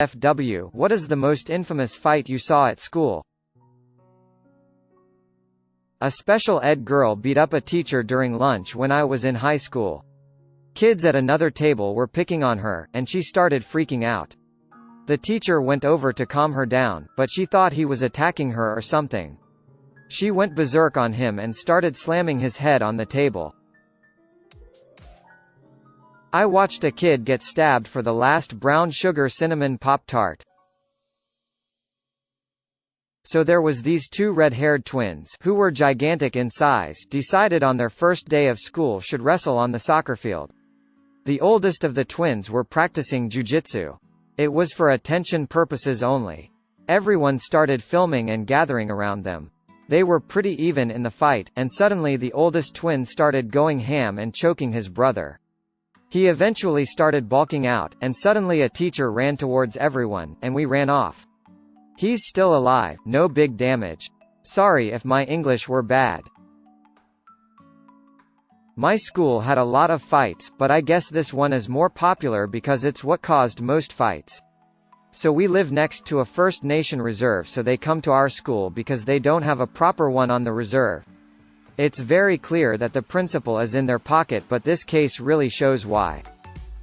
NSFW, what is the most infamous fight you saw at school? A special ed girl beat up a teacher during lunch when I was in high school. Kids at another table were picking on her, and she started freaking out. The teacher went over to calm her down, but she thought he was attacking her or something. She went berserk on him and started slamming his head on the table. I watched a kid get stabbed for the last brown sugar cinnamon Pop-Tart. So there was these two red-haired twins, who were gigantic in size, decided on their first day of school should wrestle on the soccer field. The oldest of the twins were practicing jujitsu. It was for attention purposes only. Everyone started filming and gathering around them. They were pretty even in the fight, and suddenly the oldest twin started going ham and choking his brother. He eventually started balking out, and suddenly a teacher ran towards everyone, and we ran off. He's still alive, no big damage. Sorry if my English were bad. My school had a lot of fights, but I guess this one is more popular because it's what caused most fights. So we live next to a First Nation reserve, so they come to our school because they don't have a proper one on the reserve. It's very clear that the principal is in their pocket, but this case really shows why.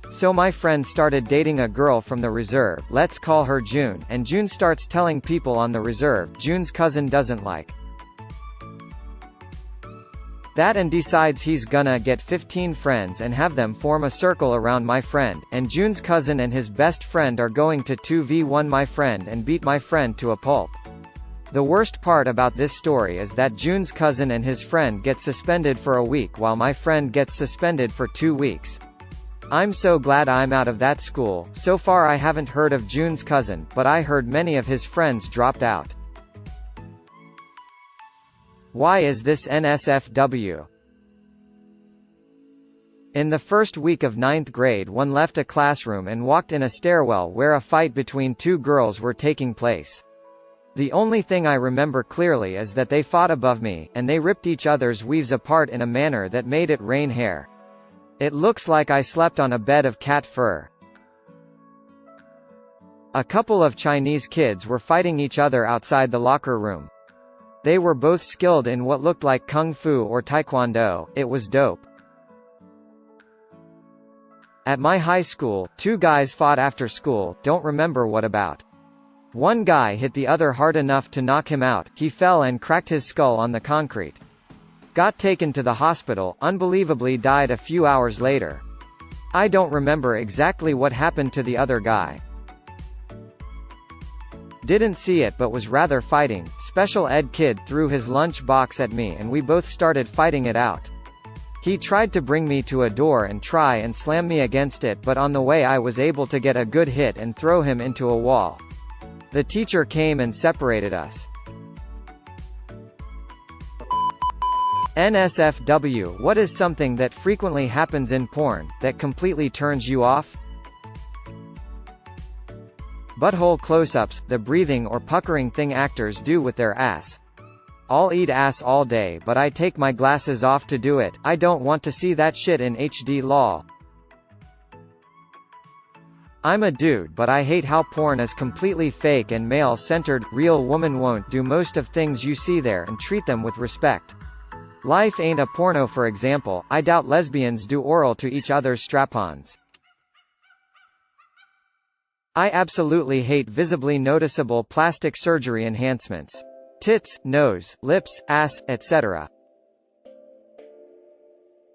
So my friend started dating a girl from the reserve, let's call her June, and June starts telling people on the reserve June's cousin doesn't like that and decides he's gonna get 15 friends and have them form a circle around my friend, and June's cousin and his best friend are going to 2v1 my friend and beat my friend to a pulp. The worst part about this story is that June's cousin and his friend get suspended for a week while my friend gets suspended for 2 weeks. I'm so glad I'm out of that school. So far I haven't heard of June's cousin, but I heard many of his friends dropped out. Why is this NSFW? In the first week of 9th grade, one left a classroom and walked in a stairwell where a fight between two girls were taking place. The only thing I remember clearly is that they fought above me, and they ripped each other's weaves apart in a manner that made it rain hair. It looks like I slept on a bed of cat fur. A couple of Chinese kids were fighting each other outside the locker room. They were both skilled in what looked like kung fu or taekwondo. It was dope. At my high school, two guys fought after school, don't remember what about. One guy hit the other hard enough to knock him out, he fell and cracked his skull on the concrete. Got taken to the hospital, unbelievably died a few hours later. I don't remember exactly what happened to the other guy. Didn't see it but was rather fighting. Special ed kid threw his lunch box at me and we both started fighting it out. He tried to bring me to a door and try and slam me against it, but on the way I was able to get a good hit and throw him into a wall. The teacher came and separated us. NSFW, what is something that frequently happens in porn, that completely turns you off? Butthole close-ups, the breathing or puckering thing actors do with their ass. I'll eat ass all day but I take my glasses off to do it, I don't want to see that shit in HD lol. I'm a dude but I hate how porn is completely fake and male-centered. Real woman won't do most of things you see there and treat them with respect. Life ain't a porno, for example. I doubt lesbians do oral to each other's strap-ons. I absolutely hate visibly noticeable plastic surgery enhancements. Tits, nose, lips, ass, etc.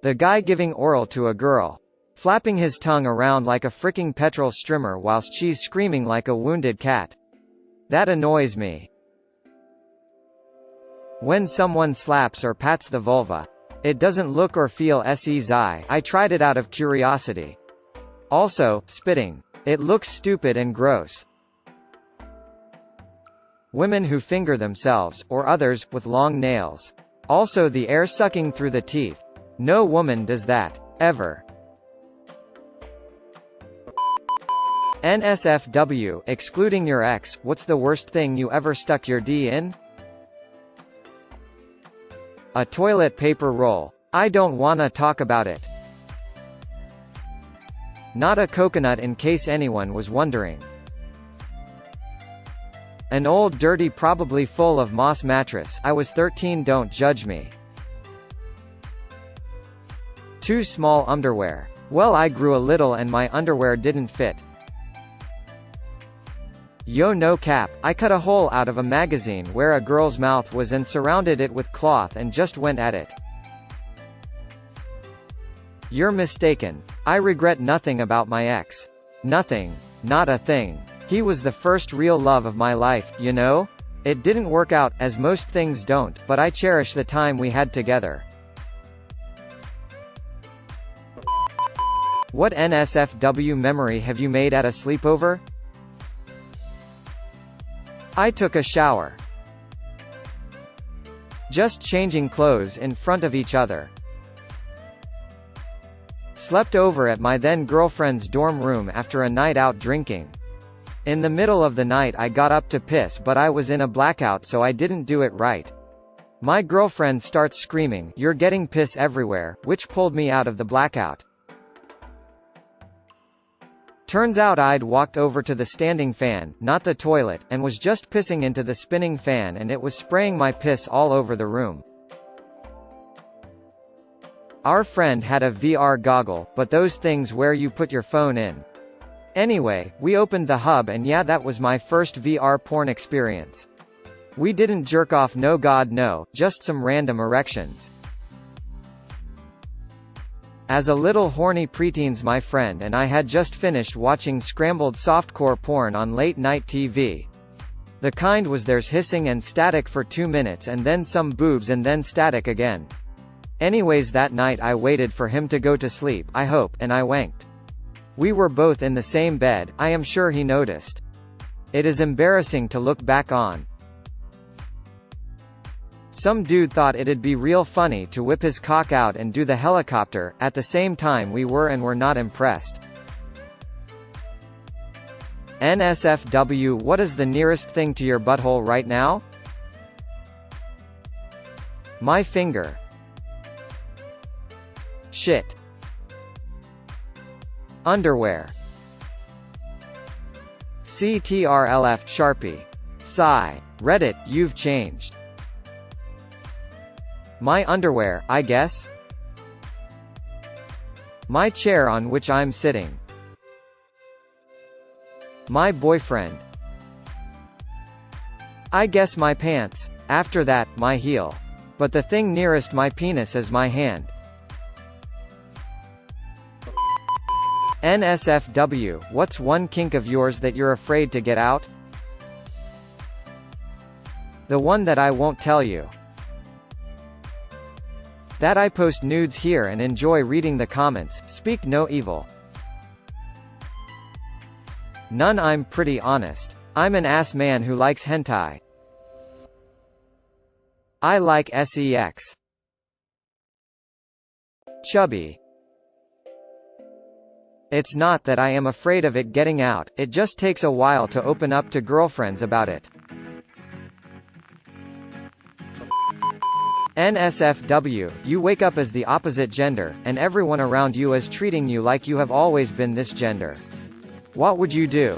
The guy giving oral to a girl. Flapping his tongue around like a fricking petrol strimmer whilst she's screaming like a wounded cat. That annoys me. When someone slaps or pats the vulva. It doesn't look or feel sexy. I tried it out of curiosity. Also, spitting. It looks stupid and gross. Women who finger themselves, or others, with long nails. Also the air sucking through the teeth. No woman does that. Ever. NSFW, excluding your ex, what's the worst thing you ever stuck your D in? A toilet paper roll. I don't wanna talk about it. Not a coconut, in case anyone was wondering. An old dirty probably full of moss mattress. I was 13, don't judge me. Too small underwear. Well, I grew a little and my underwear didn't fit. Yo, no cap, I cut a hole out of a magazine where a girl's mouth was and surrounded it with cloth and just went at it. You're mistaken. I regret nothing about my ex. Nothing. Not a thing. He was the first real love of my life, you know? It didn't work out, as most things don't, but I cherish the time we had together. What NSFW memory have you made at a sleepover? I took a shower. Just changing clothes in front of each other. Slept over at my then-girlfriend's dorm room after a night out drinking. In the middle of the night I got up to piss, but I was in a blackout, so I didn't do it right. My girlfriend starts screaming, "You're getting piss everywhere," which pulled me out of the blackout. Turns out I'd walked over to the standing fan, not the toilet, and was just pissing into the spinning fan, and it was spraying my piss all over the room. Our friend had a VR goggle, but those things where you put your phone in. Anyway, we opened the hub and yeah, that was my first VR porn experience. We didn't jerk off, no god no, just some random erections. As a little horny preteens, my friend and I had just finished watching scrambled softcore porn on late-night TV. The kind was there's hissing and static for 2 minutes and then some boobs and then static again. Anyways, that night I waited for him to go to sleep, I hope, and I wanked. We were both in the same bed, I am sure he noticed. It is embarrassing to look back on. Some dude thought it'd be real funny to whip his cock out and do the helicopter, at the same time we were and were not impressed. NSFW, what is the nearest thing to your butthole right now? My finger. Shit. Underwear. CTRLF, Sharpie. Sigh. Reddit, you've changed. My underwear, I guess. My chair on which I'm sitting. My boyfriend. I guess my pants. After that, my heel. But the thing nearest my penis is my hand. NSFW, what's one kink of yours that you're afraid to get out? The one that I won't tell you. That I post nudes here and enjoy reading the comments, speak no evil. None, I'm pretty honest. I'm an ass man who likes hentai. I like sex. Chubby. It's not that I am afraid of it getting out, it just takes a while to open up to girlfriends about it. NSFW, you wake up as the opposite gender, and everyone around you is treating you like you have always been this gender. What would you do?